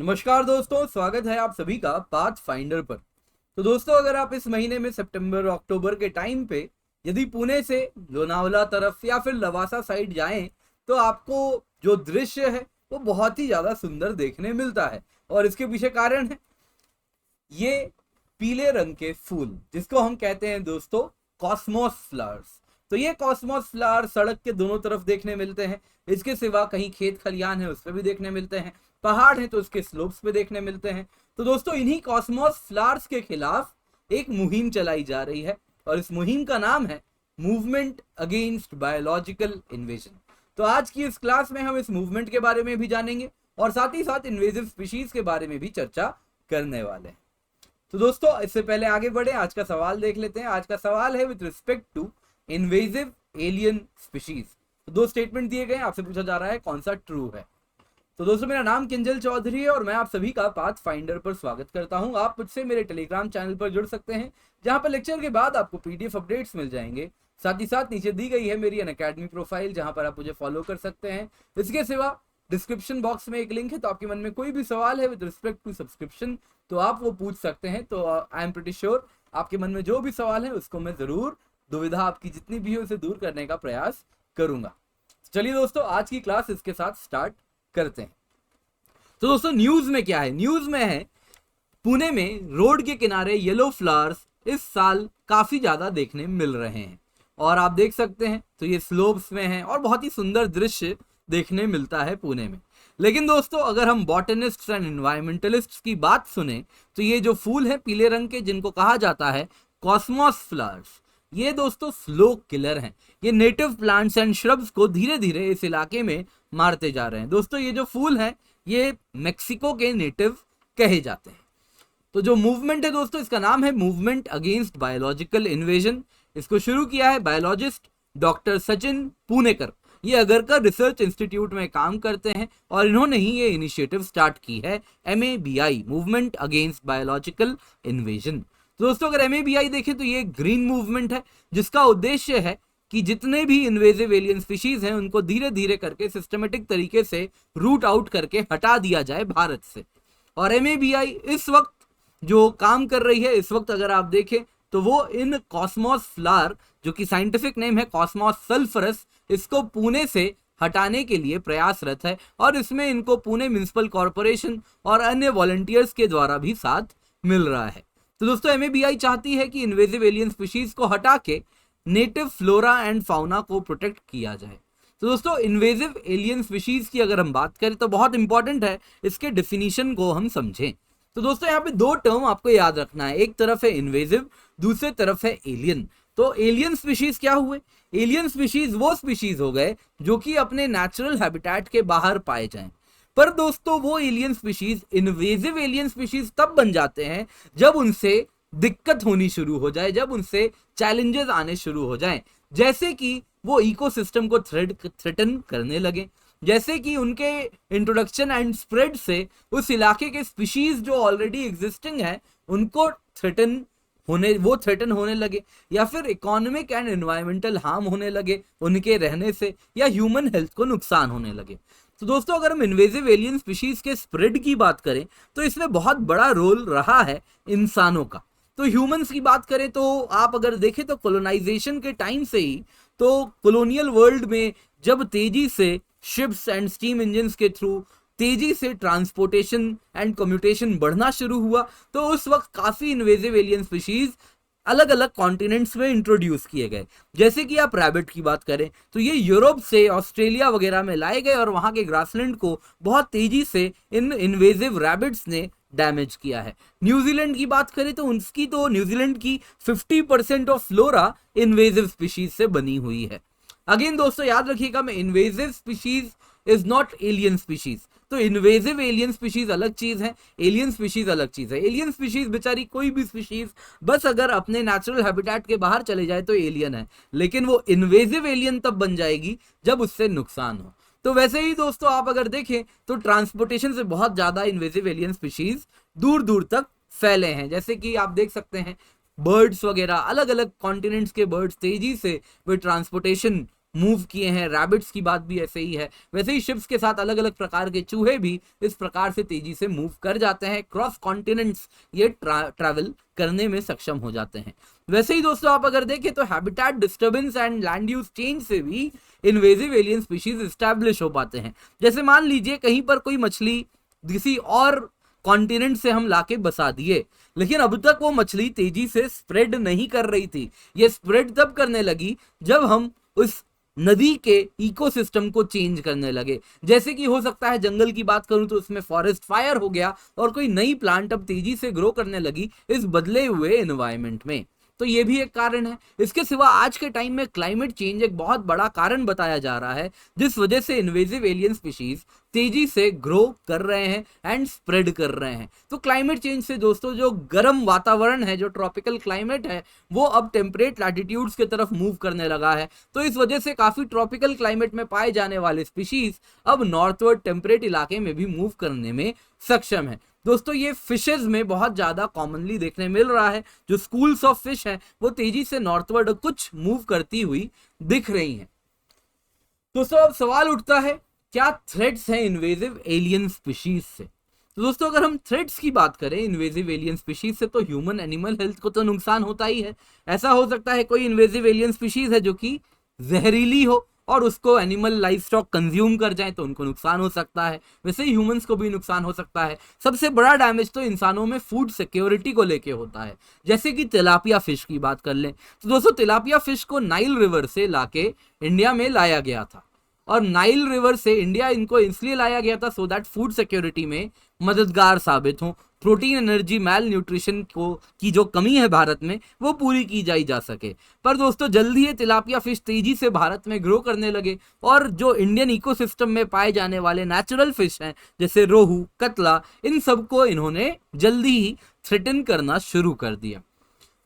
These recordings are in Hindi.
नमस्कार दोस्तों, स्वागत है आप सभी का पाथ फाइंडर पर। तो दोस्तों, अगर आप इस महीने में सितंबर अक्टूबर के टाइम पे यदि पुणे से लोनावला तरफ या फिर लवासा साइड जाएं तो आपको जो दृश्य है वो बहुत ही ज्यादा सुंदर देखने मिलता है। और इसके पीछे कारण है ये पीले रंग के फूल, जिसको हम कहते हैं दोस्तों कॉस्मोस फ्लावर्स। तो ये कॉस्मोस फ्लावर सड़क के दोनों तरफ देखने मिलते हैं। इसके सिवा कहीं खेत खलियान है उस पर भी देखने मिलते हैं, पहाड़ है तो उसके स्लोप्स पे देखने मिलते हैं। तो दोस्तों, इन्हीं कॉस्मोस फ्लावर्स के खिलाफ एक मुहिम चलाई जा रही है और इस मुहिम का नाम है मूवमेंट अगेंस्ट बायोलॉजिकल इन्वेजन। तो आज की इस क्लास में हम इस मूवमेंट के बारे में भी जानेंगे और साथ ही साथ इन्वेजिव स्पीशीज के बारे में भी चर्चा करने वाले हैं। तो दोस्तों, इससे पहले आगे बढ़े, आज का सवाल देख लेते हैं। आज का सवाल है with respect to invasive alien species. तो दो स्टेटमेंट दिए गए, आपसे पूछा जा रहा है कौन सा ट्रू है। तो दोस्तों, मेरा नाम किंजल चौधरी है और मैं आप सभी का पाथ फाइंडर पर स्वागत करता हूं। आप मुझसे मेरे टेलीग्राम चैनल पर जुड़ सकते हैं, जहां पर लेक्चर के बाद आपको पीडीएफ अपडेट्स मिल जाएंगे। साथ ही साथ नीचे दी गई है मेरी अनअकैडमी प्रोफाइल, जहां पर आप मुझे फॉलो कर सकते हैं। इसके सिवा डिस्क्रिप्शन बॉक्स में एक लिंक है, तो आपके मन में कोई भी सवाल है विद रिस्पेक्ट टू सब्सक्रिप्शन तो आप वो पूछ सकते हैं। तो आई एम प्रीटी श्योर आपके मन में जो भी सवाल है उसको मैं जरूर, दुविधा आपकी जितनी भी हो, उसे दूर करने का प्रयास करूंगा। चलिए दोस्तों, आज की क्लास इसके साथ स्टार्ट करते हैं। तो दोस्तों, न्यूज में क्या है? न्यूज में है पुणे में रोड के किनारे येलो फ्लावर्स इस साल काफी ज्यादा देखने मिल रहे हैं और आप देख सकते हैं तो ये स्लोप्स में है और बहुत ही सुंदर दृश्य देखने मिलता है पुणे में। लेकिन दोस्तों, अगर हम बॉटनिस्ट्स एंड एनवायरमेंटलिस्ट्स की बात सुने तो ये जो फूल है पीले रंग के, जिनको कहा जाता है कॉस्मोस फ्लावर्स, ये दोस्तों स्लो किलर हैं। ये नेटिव प्लांट्स एंड श्रब्स को धीरे धीरे इस इलाके में मारते जा रहे हैं। दोस्तों, ये जो फूल है ये मेक्सिको के नेटिव कहे जाते हैं। तो जो मूवमेंट है दोस्तों, इसका नाम है मूवमेंट अगेंस्ट बायोलॉजिकल इन्वेजन। इसको शुरू किया है बायोलॉजिस्ट डॉक्टर सचिन पुणेकर। ये अगरकर रिसर्च इंस्टीट्यूट में काम करते हैं और इन्होंने ही ये इनिशिएटिव स्टार्ट की है, MABI, movement against biological invasion. तो दोस्तों, अगर MABI देखें तो ये ग्रीन मूवमेंट है, जिसका उद्देश्य है कि जितने भी इन्वेजिव एलियन स्पीशीज हैं उनको धीरे धीरे करके सिस्टमेटिक तरीके से रूट आउट करके हटा दिया जाए भारत से। और MABI इस वक्त जो काम कर रही है, इस वक्त अगर आप देखें तो वो इन कॉस्मोस फ्लावर, जो कि साइंटिफिक नेम है कॉस्मोस सल्फरस, इसको पुणे से हटाने के लिए प्रयासरत है और इसमें इनको पुणे म्युनिसिपल कॉरपोरेशन और अन्य वॉलंटियर्स के द्वारा भी साथ मिल रहा है। तो दोस्तों, MABI चाहती है कि इन्वेजिव एलियन स्पीशीज को हटा के नेटिव फ्लोरा एंड फाउना को प्रोटेक्ट किया जाए। तो दोस्तों, इन्वेजिव एलियन स्पीशीज की अगर हम बात करें तो बहुत इंपॉर्टेंट है इसके डेफिनेशन को हम समझें। तो दोस्तों, यहाँ पे दो टर्म आपको याद रखना है, एक तरफ है इन्वेजिव, दूसरे तरफ है एलियन। तो एलियन स्पीशीज क्या हुए? एलियन स्पीशीज वो स्पीशीज हो गए जो कि अपने नेचुरल हैबिटेट के बाहर पाए जाएं। पर दोस्तों, वो alien species invasive alien species तब बन जाते हैं जब उनसे दिक्कत होनी शुरू हो जाए, जब उनसे चैलेंजेस आने शुरू हो जाएं, जैसे कि वो इकोसिस्टम को थ्रेटन करने लगे, जैसे कि उनके इंट्रोडक्शन एंड स्प्रेड से उस इलाके के स्पीशीज जो ऑलरेडी एग्जिस्टिंग है उनको थ्रेटन होने लगे, या फिर इकोनॉमिक एंड एनवायरमेंटल हार्म होने लगे उनके रहने से, या ह्यूमन हेल्थ को नुकसान होने लगे। तो दोस्तों, अगर हम इन्वेजिव एलियन स्पीशीज के स्प्रेड की बात करें तो इसमें बहुत बड़ा रोल रहा है इंसानों का। तो ह्यूमंस की बात करें तो आप अगर देखें तो कोलोनाइजेशन के टाइम से ही तो कॉलोनियल वर्ल्ड में जब तेजी से शिप्स एंड स्टीम इंजन्स के थ्रू तेजी से ट्रांसपोर्टेशन एंड कम्यूटेशन बढ़ना शुरू हुआ, तो उस वक्त काफी इन्वेजिव एलियन स्पीशीज अलग अलग कॉन्टिनेंट्स में इंट्रोड्यूस किए गए। जैसे कि आप रैबिट की बात करें तो ये यूरोप से ऑस्ट्रेलिया वगैरह में लाए गए और वहां के ग्रासलैंड को बहुत तेजी से इन इन्वेजिव रैबिट्स ने डैमेज किया है। न्यूजीलैंड की बात करें तो न्यूजीलैंड की 50% ऑफ फ्लोरा इन्वेजिव स्पीशीज से बनी हुई है। अगेन दोस्तों, याद रखिएगा, मैं invasive species is not alien species. तो इन्वेजिव एलियन स्पीशीज अलग चीज है, एलियन स्पीशीज अलग चीज है। एलियन स्पीशीज बेचारी कोई भी स्पीशीज बस अगर अपने नेचुरल हैबिटेट के बाहर चले जाए तो एलियन है, लेकिन वो इन्वेजिव एलियन तब बन जाएगी जब उससे नुकसान हो। तो वैसे ही दोस्तों, आप अगर देखें तो ट्रांसपोर्टेशन से बहुत ज्यादा इन्वेजिव एलियन स्पीशीज दूर दूर तक फैले हैं। जैसे कि आप देख सकते हैं बर्ड्स वगैरह, अलग अलग कॉन्टिनेंट्स के बर्ड्स तेजी से वे ट्रांसपोर्टेशन मूव किए हैं, रैबिट्स की बात भी ऐसे ही है। वैसे ही शिप्स के साथ अलग अलग प्रकार के चूहे भी इस प्रकार से तेजी से मूव कर जाते हैं, क्रॉस कॉन्टिनेंट्स ये ट्रैवल करने में सक्षम हो जाते हैं। वैसे ही दोस्तों आप अगर देखें तो habitat disturbance and land use change से भी इन्वेजिव एलियन स्पीशीज एस्टैब्लिश हो पाते हैं। जैसे मान लीजिए कहीं पर कोई मछली किसी और कॉन्टिनेंट से हम लाके बसा दिए, लेकिन अब तक वो मछली तेजी से स्प्रेड नहीं कर रही थी। ये स्प्रेड तब करने लगी जब हम उस नदी के इकोसिस्टम को चेंज करने लगे। जैसे कि हो सकता है जंगल की बात करूं तो उसमें फॉरेस्ट फायर हो गया और कोई नई प्लांट अब तेजी से ग्रो करने लगी इस बदले हुए एनवायरनमेंट में। तो ये भी एक कारण है। इसके सिवा आज के टाइम में क्लाइमेट चेंज एक बहुत बड़ा कारण बताया जा रहा है, जिस वजह से इन्वेजिव एलियन स्पीशीज तेजी से ग्रो कर रहे हैं एंड स्प्रेड कर रहे हैं। तो क्लाइमेट चेंज से दोस्तों जो गर्म वातावरण है, जो ट्रॉपिकल क्लाइमेट है, वो अब टेम्परेट लैटिट्यूड्स की तरफ मूव करने लगा है। तो इस वजह से काफी ट्रॉपिकल क्लाइमेट में पाए जाने वाले स्पीशीज अब नॉर्थवर्ड टेम्परेट इलाके में भी मूव करने में सक्षम है। दोस्तों ये फिशेज में बहुत ज्यादा कॉमनली देखने मिल रहा है। जो स्कूल्स ऑफ फिश हैं वो तेजी से नॉर्थवर्ड कुछ मूव करती हुई दिख रही हैं। दोस्तों अब सवाल उठता है, क्या थ्रेट्स हैं इन्वेजिव एलियन स्पीशीज से? तो दोस्तों अगर हम थ्रेट्स की बात करें इन्वेजिव एलियन स्पीशीज से, तो ह्यूमन एनिमल हेल्थ को तो नुकसान होता ही है। ऐसा हो सकता है कोई इन्वेजिव एलियन स्पीशीज है जो कि जहरीली हो और उसको एनिमल लाइफ स्टॉक कंज्यूम कर जाए तो उनको नुकसान हो सकता है। वैसे ही ह्यूमंस को भी नुकसान हो सकता है। सबसे बड़ा डैमेज तो इंसानों में फूड सिक्योरिटी को लेके होता है। जैसे कि तिलापिया फिश की बात कर लें तो दोस्तों तिलापिया फिश को नाइल रिवर से लाके इंडिया में लाया गया था, और नाइल रिवर से इंडिया इनको इसलिए लाया गया था सो दैट फूड सिक्योरिटी में मददगार साबित हो। प्रोटीन, एनर्जी, मैल न्यूट्रिशन को की जो कमी है भारत में वो पूरी की जा सके। पर दोस्तों जल्दी ही तिलापिया फिश तेजी से भारत में ग्रो करने लगे और जो इंडियन इकोसिस्टम में पाए जाने वाले नेचुरल फिश हैं जैसे रोहू, कतला, इन सबको इन्होंने जल्दी ही थ्रेटन करना शुरू कर दिया।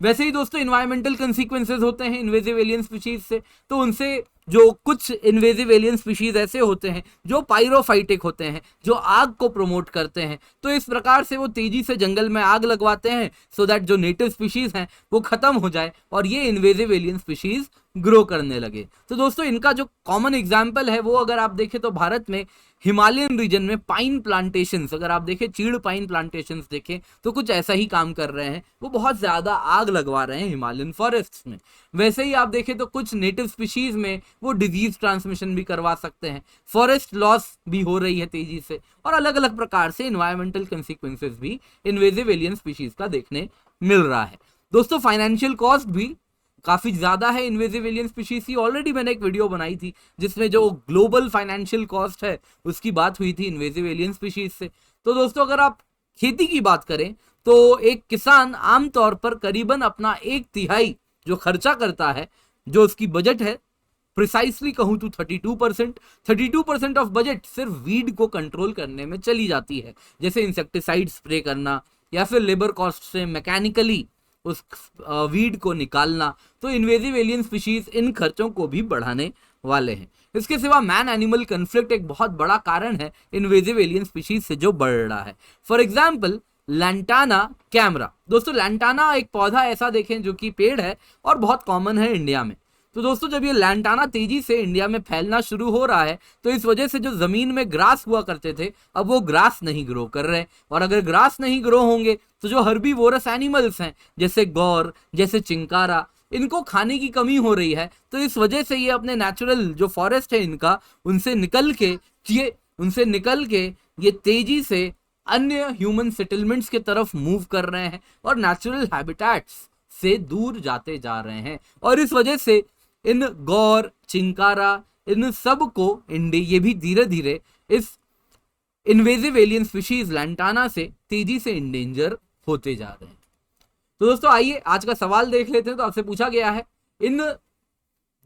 वैसे ही दोस्तों इन्वायरमेंटल कंसिक्वेंसेस होते हैं इन्वेजिव एलियन स्पीशीज से। तो उनसे जो कुछ इन्वेजिव एलियन स्पीशीज ऐसे होते हैं जो पायरोफाइटिक होते हैं, जो आग को प्रमोट करते हैं। तो इस प्रकार से वो तेजी से जंगल में आग लगवाते हैं सो दैट जो नेटिव स्पीशीज हैं वो खत्म हो जाए और ये इन्वेजिव एलियन स्पीशीज ग्रो करने लगे। तो दोस्तों इनका जो कॉमन एग्जाम्पल है वो अगर आप देखें तो भारत में हिमालयन रीजन में पाइन प्लांटेशंस, अगर आप देखें चीड़ पाइन प्लांटेशंस देखें तो कुछ ऐसा ही काम कर रहे हैं। वो बहुत ज्यादा आग लगवा रहे हैं हिमालयन फॉरेस्ट्स में। वैसे ही आप देखें तो कुछ नेटिव स्पीशीज में वो डिजीज ट्रांसमिशन भी करवा सकते हैं। फॉरेस्ट लॉस भी हो रही है तेजी से, और अलग अलग प्रकार से इन्वायरमेंटल कंसिक्वेंसेस भी इन्वेजिव एलियन स्पीशीज का देखने मिल रहा है। दोस्तों फाइनेंशियल कॉस्ट भी काफी ज्यादा है इन्वेजिव एलियन स्पीशीज की। ऑलरेडी मैंने एक वीडियो बनाई थी जिसमें जो ग्लोबल फाइनेंशियल कॉस्ट है उसकी बात हुई थी इन्वेजिव एलियन स्पीशीज से। तो दोस्तों अगर आप खेती की बात करें तो एक किसान आमतौर पर करीबन अपना 1/3 जो खर्चा करता है, जो उसकी बजट है, प्रिसाइसली कहूं तो 32% ऑफ बजट सिर्फ वीड को कंट्रोल करने में चली जाती है। जैसे इंसेक्टिसाइड स्प्रे करना या फिर लेबर कॉस्ट से मैकेनिकली उस वीड को निकालना। तो इन्वेजिव एलियन स्पीशीज इन खर्चों को भी बढ़ाने वाले हैं। इसके सिवा मैन एनिमल कन्फ्लिक्ट एक बहुत बड़ा कारण है इन्वेजिव एलियन स्पीशीज से जो बढ़ रहा है। For example lantana camera. दोस्तों लैंटाना एक पौधा ऐसा देखें जो कि पेड़ है और बहुत कॉमन है इंडिया में। तो दोस्तों जब ये लैंटाना तेजी से इंडिया में फैलना शुरू हो रहा है तो इस वजह से जो जमीन में ग्रास हुआ करते थे अब वो ग्रास नहीं ग्रो कर रहे, और अगर ग्रास नहीं ग्रो होंगे तो जो हर्बीवोरस एनिमल्स हैं जैसे गौर, जैसे चिंकारा, इनको खाने की कमी हो रही है। तो इस वजह से ये अपने नेचुरल जो फॉरेस्ट है इनका उनसे निकल के ये तेजी से अन्य ह्यूमन सेटलमेंट्स के तरफ मूव कर रहे हैं और नेचुरल हैबिटेट्स से दूर जाते जा रहे हैं। और इस वजह से इन गौर, चिंकारा, इन सब को ये भी धीरे धीरे इस इन्वेजिव एलियन स्पीशीज लैंटाना से तेजी से इंडेंजर होते जा रहे हैं। तो दोस्तों आइए आज का सवाल देख लेते हैं। तो आपसे पूछा गया है इन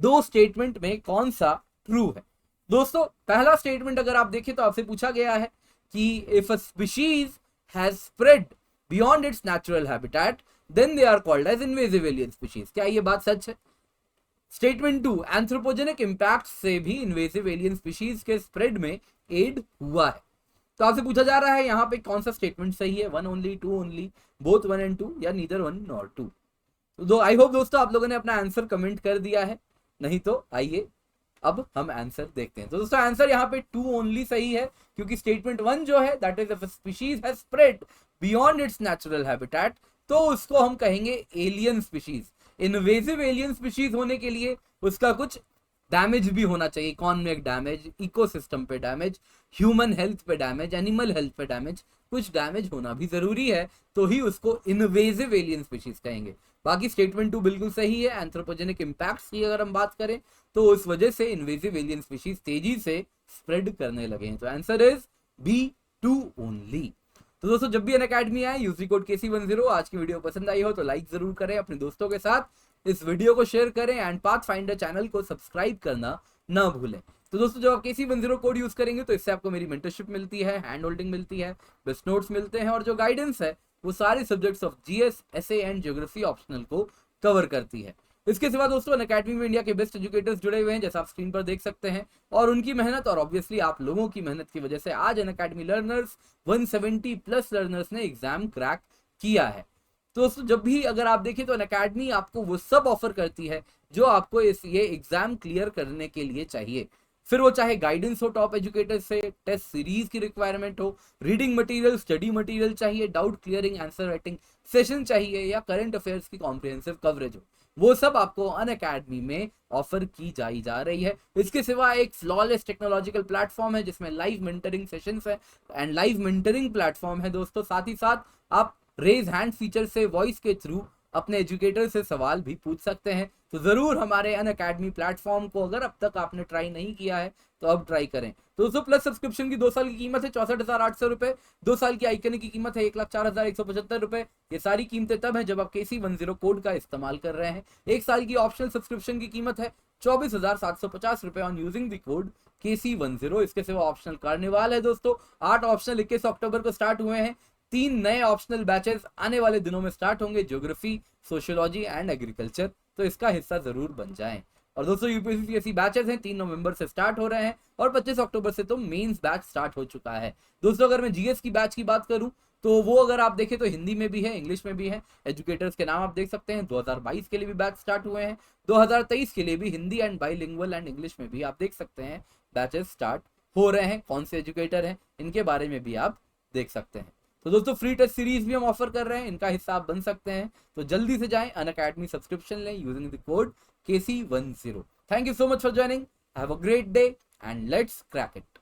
2 स्टेटमेंट में कौन सा ट्रू है। दोस्तों पहला स्टेटमेंट अगर आप देखें तो आपसे पूछा गया है कि if a species has spread beyond its natural habitat then they are called as invasive alien species. क्या ये बात सच है? स्टेटमेंट 2, एंथ्रोपोजेनिक इंपैक्ट से भी इन्वेजिव एलियन स्पीशीज के स्प्रेड में एड हुआ है। तो आपसे पूछा जा रहा है यहाँ पे कौन सा स्टेटमेंट सही है, 1 ओनली, 2 ओनली, बोथ 1 and 2, या नीदर 1 nor 2। तो आई होप दोस्तों आप लोगों ने अपना आंसर कमेंट कर दिया है। नहीं तो आइए अब हम आंसर देखते हैं। तो दोस्तों आंसर यहाँ पे 2 ओनली सही है, क्योंकि स्टेटमेंट 1 जो है that is if species has spread beyond its natural habitat, तो उसको हम कहेंगे alien species. Invasive alien species होने के लिए उसका कुछ डैमेज भी होना चाहिए, इकोनॉमिक डैमेज, इकोसिस्टम पे डैमेज, ह्यूमन हेल्थ पे डैमेज, एनिमल हेल्थ पे डैमेज, कुछ डैमेज होना भी जरूरी है, तो ही उसको इन्वेजिव एलियन स्पीशीज कहेंगे। बाकी स्टेटमेंट 2 बिल्कुल सही है। एंथ्रोपोजेनिक इंपैक्ट्स की अगर हम बात करें तो उस वजह से इन्वेजिव एलियन स्पीशीज तेजी से स्प्रेड करने लगे हैं। तो आंसर इज बी 2 ओनली। तो दोस्तों जब भी अनअकैडमी आए यूजी कोड KC10। आज की वीडियो पसंद आई हो तो लाइक जरूर करें, अपने दोस्तों के साथ इस वीडियो को शेयर करें एंड पाथफाइंडर चैनल को सब्सक्राइब करना ना भूलें। तो दोस्तों जब आप KC10 कोड यूज करेंगे तो इससे आपको मेरी मेंटरशिप मिलती है, हैंड होल्डिंग मिलती है, बेस्ट नोट्स मिलते हैं, और जो गाइडेंस है वो सारे subjects of GS, SA and geography optional को कवर करती है। इसके सिवा दोस्तों अनअकैडमी में इंडिया के बेस्ट एजुकेटर्स जुड़े हुए हैं, जैसा आप स्क्रीन पर देख सकते हैं, और उनकी मेहनत और ऑब्वियसली आप लोगों की मेहनत की वजह से आज अनअकैडमी लर्नर्स 170 प्लस लर्नर्स ने एग्जाम क्रैक किया है। तो दोस्तों जब भी अगर आप देखें तो अनअकैडमी आपको वो सब ऑफर करती है जो आपको ये एग्जाम क्लियर करने के लिए चाहिए, फिर वो चाहे गाइडेंस हो टॉप एजुकेटर से, टेस्ट सीरीज की रिक्वायरमेंट हो, रीडिंग मटेरियल, स्टडी मटेरियल चाहिए, doubt clearing answer writing session चाहिए, या करंट अफेयर्स की कॉम्प्रिहेंसिव कवरेज हो, वो सब आपको अनअकैडमी में ऑफर की जा रही है। इसके सिवा एक फ्लॉलेस टेक्नोलॉजिकल प्लेटफॉर्म है जिसमें लाइव मेंटरिंग सेशंस है एंड लाइव मेंटरिंग प्लेटफॉर्म है दोस्तों। साथ ही साथ आप रेज हैंड फीचर से वॉइस के थ्रू अपने एजुकेटर से सवाल भी पूछ सकते हैं। तो जरूर हमारे अनअकैडमी प्लेटफॉर्म को अगर अब तक आपने ट्राई नहीं किया है तो अब ट्राई करें। तो दोस्तों प्लस सब्सक्रिप्शन की 2 साल की कीमत है 64,800 रुपए, 2 साल की आइकन की कीमत है 1,04,175 रुपए। ये सारी कीमतें तब है जब आप KC10 कोड का इस्तेमाल कर रहे हैं। 1 साल की ऑप्शनल सब्सक्रिप्शन की कीमत है 24,750 रुपए on using the code KC10। इसके सिवा ऑप्शनल कार्निवाल है दोस्तों, 8 ऑप्शनल 21 अक्टूबर को स्टार्ट हुए हैं, 3 नए ऑप्शनल बैचेस आने वाले दिनों में स्टार्ट होंगे, ज्योग्राफी, सोशियोलॉजी एंड एग्रीकल्चर, तो इसका हिस्सा जरूर बन जाएं। और दोस्तों UPSC बैचेस हैं 3 नवंबर से स्टार्ट हो रहे हैं और 25 अक्टूबर से तो मेंस बैच स्टार्ट हो चुका है। दोस्तों अगर मैं GS की बैच की बात करूं तो वो अगर आप देखें तो हिंदी में भी है, इंग्लिश में भी है। एजुकेटर्स के नाम आप देख सकते हैं, 2022 के लिए भी बैच स्टार्ट हुए हैं, 2023 के लिए भी Hindi and bilingual and English में भी आप देख सकते हैं बैचेस स्टार्ट हो रहे हैं। कौन से एजुकेटर हैं इनके बारे में भी आप देख सकते हैं। तो दोस्तों फ्री टेस्ट सीरीज भी हम ऑफर कर रहे हैं, इनका हिस्सा आप बन सकते हैं। तो जल्दी से जाएं अनअकैडमी सब्सक्रिप्शन लें using the code KC10। Thank you so much for joining, have a great day and let's crack it.